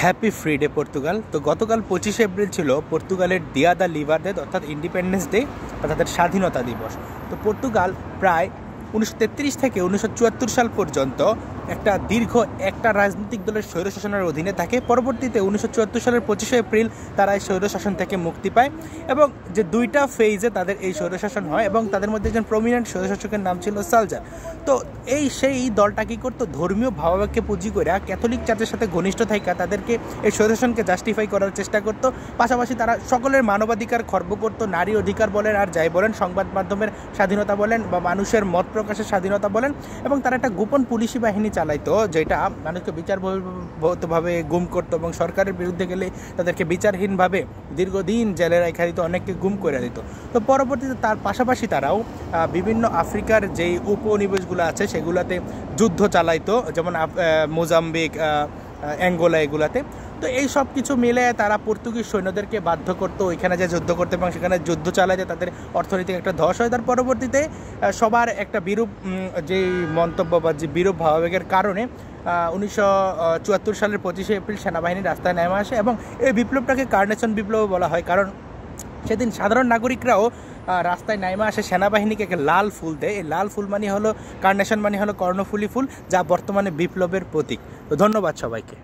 Happy free day Portugal. তো গতকাল 25শে April ছিল পর্তুগালের দিয়া দ্য লিবার ডে, অর্থাৎ ইন্ডিপেন্ডেন্স ডে বা তাদের স্বাধীনতা দিবস। তো পর্তুগাল প্রায় 1933 থেকে 1974 সাল পর্যন্ত একটা রাজনৈতিক দলের স্বৈরশাসনের অধীনে থাকে। পরবর্তীতে 1974 সালের 25শে এপ্রিল তারা এই স্বৈরশাসন থেকে মুক্তি পায় এবং যে দুইটা ফেজে তাদের এই স্বৈরশাসন হয় এবং তাদের মধ্যে একজন প্রমিনেন্ট স্বৈরশাসকের নাম ছিল সালজার। তো সেই দলটা কী করতো, ধর্মীয় ভাবাবেগকে পুঁজি করে ক্যাথলিক চার্চের সাথে ঘনিষ্ঠ থাকা তাদেরকে এই স্বৈরশাসনকে জাস্টিফাই করার চেষ্টা করতো। পাশাপাশি তারা সকলের মানবাধিকার খর্ব করতো, নারী অধিকার বলেন আর যাই বলেন, সংবাদ মাধ্যমের স্বাধীনতা বলেন বা মানুষের মত প্রকাশের স্বাধীনতা বলেন, এবং তারা একটা গোপন পুলিশি বাহিনী চালাইতো যেটা মানুষকে বিচারবহির্ভূতভাবে গুম করতো এবং সরকারের বিরুদ্ধে গেলে তাদেরকে বিচারহীনভাবে দীর্ঘদিন জেলে রেখে দিত, অনেককে গুম করে দিত। তো পরবর্তীতে তার পাশাপাশি তারাও বিভিন্ন আফ্রিকার যেই উপনিবেশগুলো আছে সেগুলোতে যুদ্ধ চালাইতো, যেমন মোজাম্বিক, অ্যাঙ্গোলা এগুলাতে। তো এই সব কিছু মিলে তারা পর্তুগিজ সৈন্যদেরকে বাধ্য করতো ওইখানে যে যুদ্ধ করতে এবং সেখানে যুদ্ধ চালাইতে তাদের অর্থনৈতিক একটা ধস হয়। তার পরবর্তীতে সবার একটা বিরূপ যেই মন্তব্য বা যে বিরূপ ভাবাবেগের কারণে 1974 সালের 25শে এপ্রিল সেনাবাহিনী রাস্তায় নেমে আসে এবং এই বিপ্লবটাকে কার্নেশন বিপ্লব বলা হয়, কারণ সেদিন সাধারণ নাগরিকরাও রাস্তায় নেমে আসে সেনাবাহিনীকে একটা লাল ফুল দেয়। এই লাল ফুল মানে হলো কার্নেশন, মানে হলো কর্ণফুলী ফুল, যা বর্তমানে বিপ্লবের প্রতীক। তো ধন্যবাদ সবাইকে।